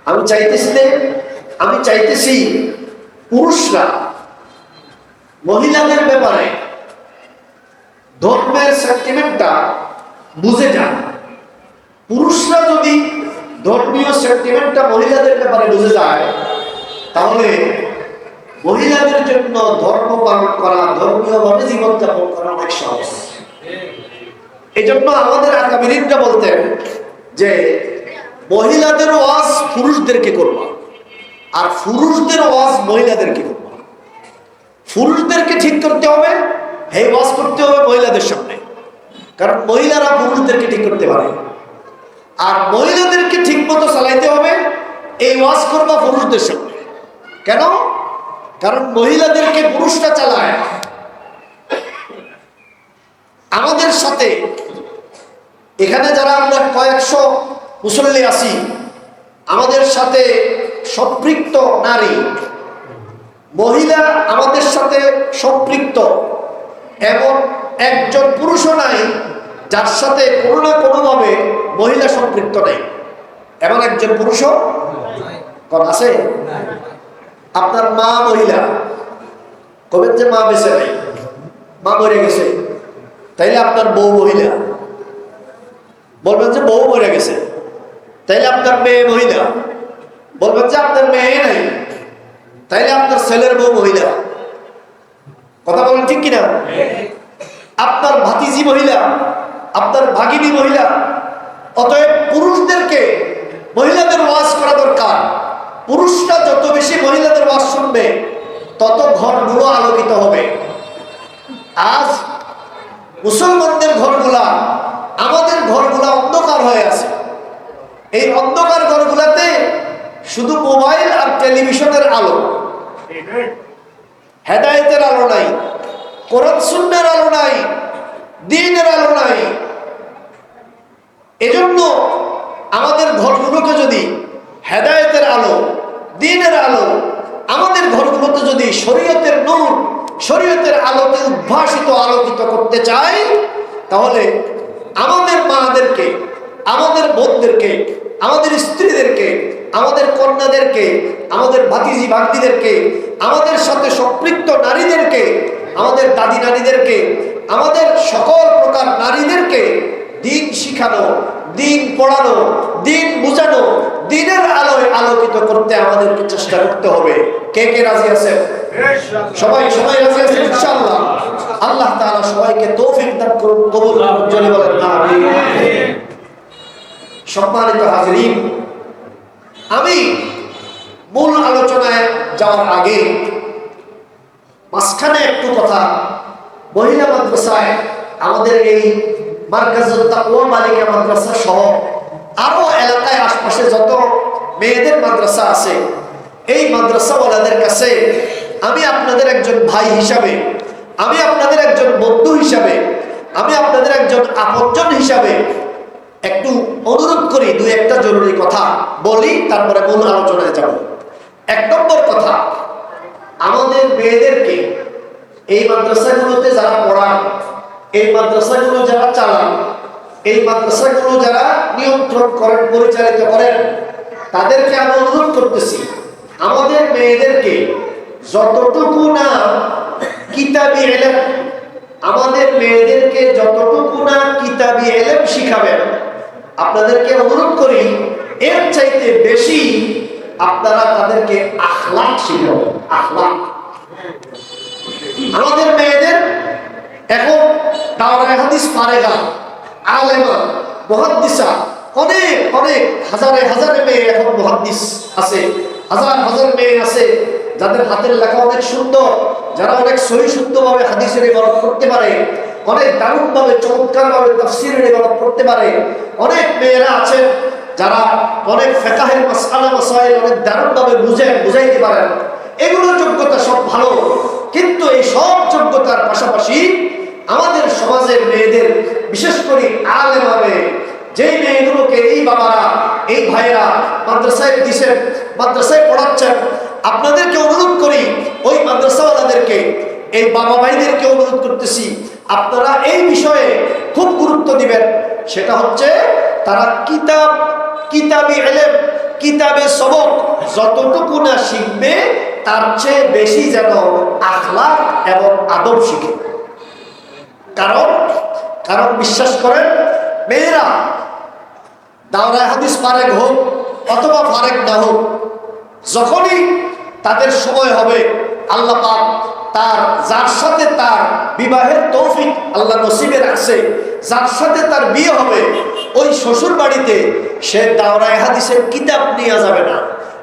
আমি চাইতেছি পুরুষরা মহিলাদের ব্যাপারে ধর্মের সেন্টিমেন্টটা বুঝে যান। পুরুষরা যদি ধর্মীয় সেন্টিমেন্টটা মহিলাদের ব্যাপারে বুঝে যায়, তাহলে মহিলাদের জন্য ধর্ম পালন করা, ধর্মীয়ভাবে জীবনযাপন করা অনেক সহজ। এই জন্য আমাদের আকাবিরিনরা বলতেন যে মহিলাদের ওয়াজ পুরুষদেরকে করবা, আর পুরুষদের ওয়াজ মহিলাদেরকে করবা। পুরুষদেরকে ঠিক করতে হবে, এই ওয়াজ করতে হবে মহিলাদের সামনে, কারণ মহিলারা পুরুষদেরকে ঠিক করতে পারে। আর মহিলাদেরকে ঠিক মতো চালাইতে হবে, এই ওয়াজ করবা পুরুষদের সামনে। কেন? কারণ মহিলাদেরকে পুরুষরা চালায়। আমাদের সাথে এখানে যারা আমরা কয়েকশো মুসল্লি আছি, আমাদের সাথে সম্পৃক্ত নারী মহিলা আমাদের সাথে সম্পৃক্ত এমন একজন পুরুষও নাই যার সাথে কোনো না কোনোভাবে মহিলা সম্পৃক্ত নেই। এমন একজন পুরুষও কোন আছে? আপনার মা মহিলা, কবেন যে মা বেঁচে নাই, মা মরে গেছে, তাইলে আপনার বউ মহিলা। বলবেন যে বউ মরে গেছে, তাইলে আপনার মেয়ে মহিলা। বলবেন যে আপনার মেয়ে নাই, তাইলে আপনার ছেলের বউ মহিলা। কথা বলেন ঠিক কিনা? আপনার ভাতিজি মহিলা, আপনার ভাগিনী মহিলা। অতএব পুরুষদেরকে মহিলাদের ওয়াজ করা দরকার। পুরুষরা যত বেশি মহিলাদের ওয়াজ শুনবে, তত ঘরগুলো আলোকিত হবে। আজ মুসলমানদের ঘরগুলা, আমাদের ঘরগুলা অন্ধকার হয়ে আছে। এই অন্ধকার ঘরগুলাতে শুধু মোবাইল আর টেলিভিশনের আলো, হেদায়েতের আলো নাই, কোরআন সুন্নাহর আলো নাই, দ্বীনের আলো নাই। এজন্য আমাদের ঘরগুলোকে যদি হেদায়েতের আলো, দ্বীনের আলো, আমাদের ঘরগুলোতে যদি শরীয়তের নূর, শরীয়তের আলোতে উদ্ভাসিত আলোকিত করতে চাই, তাহলে আমাদের মাদেরকে, আমাদের বোনদেরকে, আমাদের স্ত্রীদেরকে, আমাদের কন্যাদেরকে, আমাদের ভাতিজি ভাগ্নিদেরকে, আমাদের সাথে সম্পৃক্ত নারীদেরকে, আমাদের দাদি নারীদেরকে, আমাদের সকল প্রকার নারীদেরকে দিন শিখানো, দিন পড়ানো, দিন বুঝানো, দিনের আলোয় আলোকিত করতে আমাদেরকে চেষ্টা করতে হবে। কে কে রাজি আছেন? সবাই রাজি আছেন ইনশাআল্লাহ। আল্লাহ তাআলা সবাইকে তৌফিক দান করুন, কবুল করুন, জোরে বলেন আমিন। সম্মানিত হাজরিন, আমি মূল আলোচনায় যাওয়ার আগে মাঝখানে একটু কথা, মহিলা মাদ্রাসায় আমাদের এই মার্কাজুত তাকওয়া বালিকা মাদ্রাসা সহ আরো এলাকায় আশপাশে যত মেয়েদের মাদ্রাসা আছে, এই মাদ্রাসাওয়ালাদের কাছে আমি আপনাদের একজন ভাই হিসাবে, আমি আপনাদের একজন বন্ধু হিসাবে, আমি আপনাদের একজন আপনজন হিসাবে একটু অনুরোধ করি, দুই একটা জরুরি কথা বলি, তারপরে মূল আলোচনায় যাব। এক নম্বর কথা, আমাদের মেয়েদেরকে এই মাদ্রাসাগুলোতে যারা পড়ান, এই মাদ্রাসাগুলো যারা চালান, এই মাদ্রাসাগুলো যারা নিয়ন্ত্রণ করেন, পরিচালিত করেন, তাদেরকে আমি অনুরোধ করতেছি, আমাদের মেয়েদেরকে যতটুকু না কিতাবি ইলম, আমাদের মেয়েদেরকে যতটুকু না কিতাবি ইলম শিখাবেন, আপনাদেরকে অনুরোধ করি এর চাইতে বেশি আপনারা তাদেরকে আখলাক শিখাবেন। আখলাক আমাদের মেয়েদের এখন দাওরায়ে হাদিস পারেগা, আলেমা, মুহাদ্দিসা, অনেক অনেক হাজারে হাজারে মেয়ে এখন মুহাদ্দিস আছে, হাজার হাজার মেয়ে আছে যাদের হাতের লেখা অনেক সুন্দর, যারা অনেক সহি শুদ্ধভাবে হাদিসের ইবারত করতে পারে, অনেক দারুণভাবে চমৎকারভাবে তাফসীরের ইবারত করতে পারে। অনেক মেয়েরা আছেন যারা অনেক ফিকহের মাসআলা মাসাইল অনেক দারুণভাবে বুঝাইতে পারেন। এগুলোর যোগ্যতা সব ভালো, কিন্তু এই সব যোগ্যতার পাশাপাশি আমাদের সমাজের মেয়েদের, বিশেষ করে আলেমা মেয়ে, যেই মেয়েগুলোকে এই বাবারা, এই ভাইরা মাদ্রাসায় দিচ্ছেন, মাদ্রাসায় পড়াচ্ছেন, আপনাদেরকে অনুরোধ করি, ওই মাদ্রাসাওয়ালাদেরকে, এই বাবা ভাইদেরকে অনুরোধ করতেছি, আপনারা এই বিষয়ে খুব গুরুত্ব দিবেন। সেটা হচ্ছে তারা কিতাবি ইলম, কিতাবে সবক যতটুকু না শিখবে তার চেয়ে বেশি যেন আখলাক এবং আদব শিখে। কারণ বিশ্বাস করেন মেয়েরা দাওরায়ে হাদিস ফারেক হোক অথবা ফারেক না হোক, যখনই তাদের সময় হবে আল্লাহ পাক যার সাথে তার বিবাহের তৌফিক আল্লাহ নসিবে রাখছে, যার সাথে তার বিয়ে হবে, ওই শ্বশুর বাড়িতে সে দাওরায়ে হাদিসের কিতাব নিয়ে যাবে না,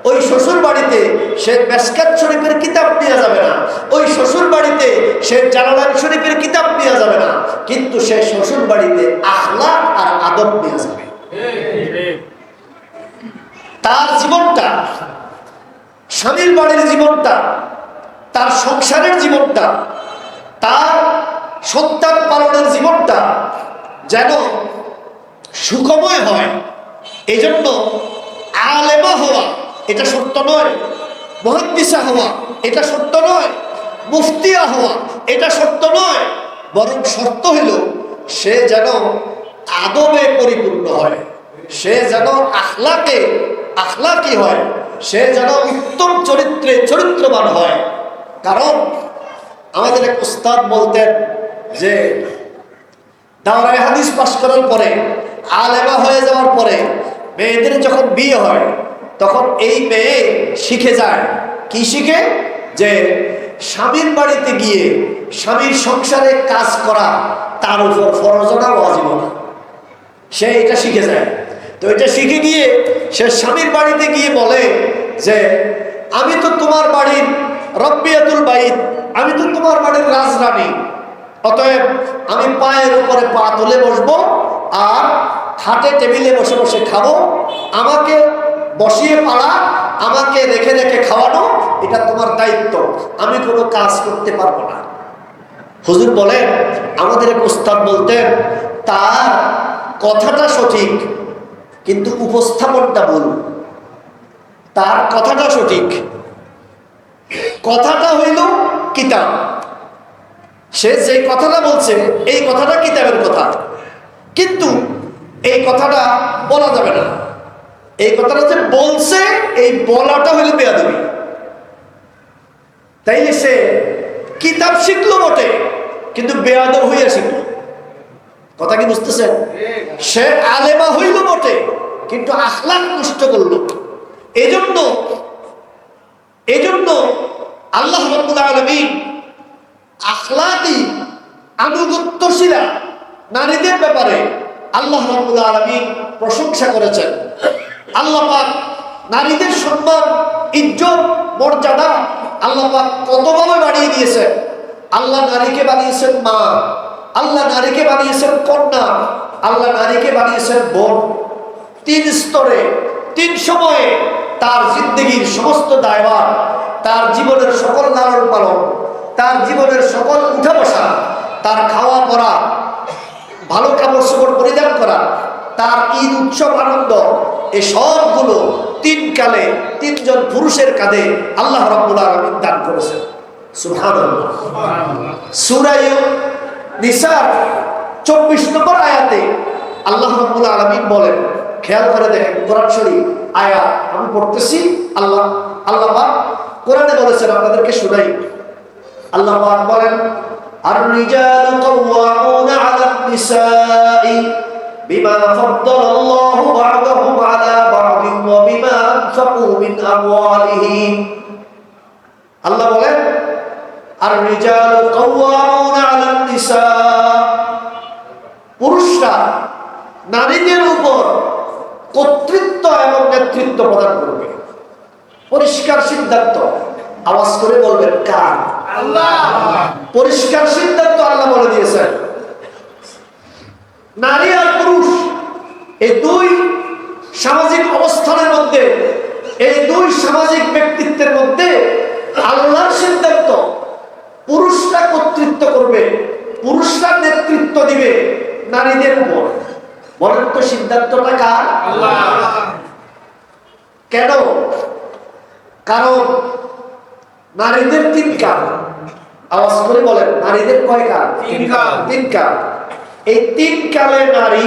ওই শ্বশুর বাড়িতে সে মেশকাত শরীফের কিতাব নিয়ে যাবে না, ওই শ্বশুর বাড়িতে সে জালালাইন শরীফের কিতাব নিয়ে যাবে না, কিন্তু সে শ্বশুর বাড়িতে আখলাক আর আদব নিয়ে যাবে। তার জীবনটা, স্বামীর বাড়ির জীবনটা, তার সংসারের জীবনটা, তার সন্তান পালনের জীবনটা যেন সুখময় হয়। এই জন্য আলেমা হওয়া এটা সত্য নয়, মুহাদ্দিসা হওয়া এটা সত্য নয়, মুফতিয়া হওয়া এটা সত্য নয়, বরং শর্ত হইল সে যেন আদবে পরিপূর্ণ হয়, সে যেন আখলাকি হয়, সে যেন উত্তম চরিত্রে চরিত্রবান হয়। কারণ আমাদের এক উস্তাদ বলতেন যে দাওরায়ে হাদিস পাশ করার পরে, আলেমা হয়ে যাওয়ার পরে মেয়েদের যখন বিয়ে হয় তখন এই মেয়ে শিখে যায়। কি শিখে? যে স্বামীর বাড়িতে গিয়ে স্বামীর সংসারে কাজ করা তার উপর ফরজ না ওয়াজিব না, সে এটা শিখে যায়। তো এটা শিখে গিয়ে সে স্বামীর বাড়িতে গিয়ে বলে যে আমি তো তোমার বাড়ির রব্বিয়াতুল বাইত, আমি তো তোমার বাড়ির রাজরানী, অতএব আমি পায়ের উপরে পা তুলে বসবো আর খাটে টেবিলে বসে বসে খাবো, আমাকে বসিয়ে পালা, আমাকে রেখে রেখে খাওয়ানো, এটা তোমার দায়িত্ব, আমি কোনো কাজ করতে পারবো না। হুজুর বলেন, আমাদের এক উস্তাদ বলতেন তার কথাটা সঠিক কিন্তু উপস্থাপনটা ভুল। তার কথাটা সঠিক, কথাটা হইল কিতাব, সে যে কথাটা বলছে এই কথাটা কিতাবের কথা, কিন্তু এই কথাটা বলা যাবে না। এই কথাটা যে বলছে এই বলাটা হইল বেয়াদবি। তাইলে সে কিতাব শিখলো বটে কিন্তু বেয়াদব হইয়া শিখলো। কথা কি বুঝতেছেন? সে আলেমা হইল বটে কিন্তু আখলাক নষ্ট করলো। এজন্য আল্লাহ রাব্বুল আলামিন আখলাকি আনুগত্যশীলা নারীদের ব্যাপারে আল্লাহ রাব্বুল আলামিন প্রশংসা করেছেন। আল্লাহ পাক নারীদের সম্মান, ইজ্জত, মর্যাদা আল্লাহ পাক কতভাবে বাড়িয়ে দিয়েছেন। আল্লাহ নারীকে বানিয়েছেন মা, আল্লাহ নারীকে বানিয়েছেন কন্যা, আল্লাহ নারীকে বানিয়েছেন বোন। 3 স্তরে 3 সময়ে তার জিন্দেগির সমস্ত দায়ভার, তার জীবনের সকল লালন পালন, তার জীবনের সকল উঠা বসা, তার খাওয়া পরা, ভালো কাপড় চোপড় পরিধান করা, তার ঈদ উৎসব আনন্দ, এই সবগুলো 3 কালে 3 জন পুরুষের কাঁধে আল্লাহ রাব্বুল আলামিন দান করেছেন। সুবহানাল্লাহ। সূরা নিসার 24 নম্বর আয়াতে আল্লাহ রাব্বুল আলামিন বলেন, খেয়াল করে দেখেন কোরআন শরীফ আয়াত আমি পড়তেছি, আল্লাহ পাক কোরআনে বলেছেন, আপনাদেরকে শোনাই। আল্লাহ পাক বলেন, আর-রিজালু কাওয়ামুনা আলান নিসাই বিমা ফাদ্দালাল্লাহু বা'দাহুম আলা বা'দিন ওয়া বিমা আনফাকু মিন আমওয়ালিহিম। আল্লাহ বলেন, আর-রিজালু কাওয়ামুনা আলান নিসা, পুরুষরা নারীদের উপর কর্তৃত্ব এবং নেতৃত্ব প্রদান করবে। পরিষ্কার সিদ্ধান্ত, আওয়াজ করে বলবেন কার? আল্লাহ। পরিষ্কার সিদ্ধান্ত আল্লাহ বলে দিয়েছেন। নারী আর পুরুষ এই 2 সামাজিক অবস্থানের মধ্যে, এই 2 সামাজিক ব্যক্তিত্বের মধ্যে আল্লাহর সিদ্ধান্ত, পুরুষরা কর্তৃত্ব করবে, পুরুষরা নেতৃত্ব দিবে নারীদের উপর। বলেন তো সিদ্ধান্তটা কার? আল্লাহ। কেন? কারণ নারীদের 3 কাল। আওয়াজ করে বলেন, নারীদের কয় কাল? 3 কাল। এই 3 কালে নারী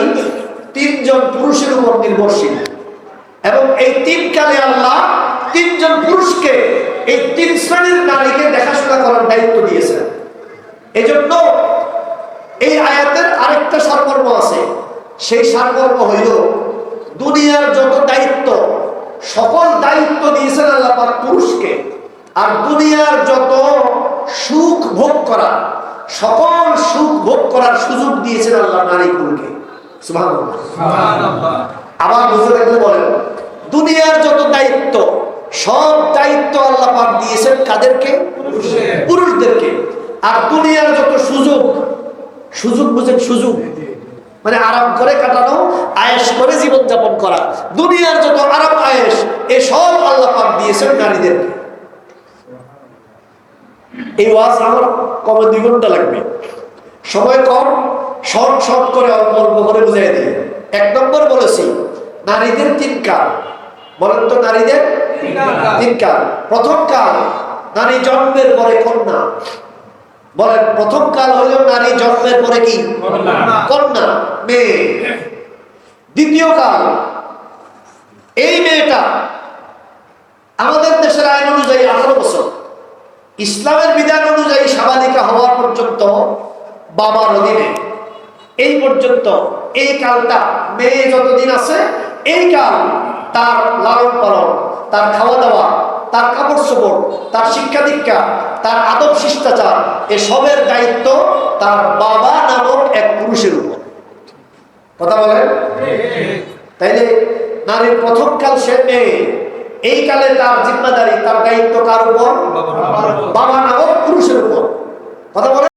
3 জন পুরুষের উপর নির্ভরশীল। এবং এই 3 কালে আল্লাহ 3 জন পুরুষকে এই 3 শ্রেণীর নারীকে দেখাশোনা করার দায়িত্ব দিয়েছেন। এজন্য এই আয়াতের আরেকটা সারমর্ম আছে। সেই সারমর্ম হইল দুনিয়ার যত দায়িত্ব, সকল দায়িত্ব দিয়েছেন আল্লাহ পাক পুরুষকে, আর দুনিয়ার যত সুখ ভোগ করা, সকল সুখ ভোগ করার সুযোগ দিয়েছেন আল্লাহ নারীগুলোকে। সুবহানাল্লাহ। আবার বুঝতে থাকলে বলেন, দুনিয়ার যত দায়িত্ব, সব দায়িত্ব আল্লাহ পাক দিয়েছেন কাদেরকে? পুরুষদেরকে। আর দুনিয়ার যত সুযোগ, সুযোগ বুঝেন, সুযোগ মানে আরাম করে কাটানো, আয়েশ করে জীবনযাপন করা, দুনিয়ার যত আরাম আয়েশ এসব আল্লাহ পাক দিয়েছেন নারীদেরকে। এই ওয়াজ আমার কমে 2 ঘন্টা লাগবে, সময় কম, শর্ট শর্ট করে অল্প অল্প করে বুঝাই দিই। 1 নম্বর বলেছি নারীদের 3 কাল। বলেন তো নারীদের 3 কাল। প্রথম কাল নারী জন্মের পরে কন্যা। বলেন প্রথম কাল হলো নারী জন্মের পরে কি? কন্যা, মেয়ে। দ্বিতীয় কাল এই মেয়েটা আমাদের দেশের আইন অনুযায়ী 18 বছর, ইসলামের বিধান অনুযায়ী সাবালিকা হওয়ার পর্যন্ত বাবার অধীনে, এই পর্যন্ত এই কালটা মেয়ে যতদিন আছে এই কাল তার লালন পালন, তার খাওয়া দাওয়া, তার কাপড় চোপড়, তার শিক্ষা দীক্ষা, তার আদব শিষ্টাচার এসবের দায়িত্ব তার বাবা নামক এক পুরুষের উপর। কথা বলেন? তাইলে নারীর প্রথম কাল সে মেয়ে, এই কালে তার জিম্মাদারি, তার দায়িত্ব কার উপর? বাবা নামক পুরুষের উপর। কথা বলেন?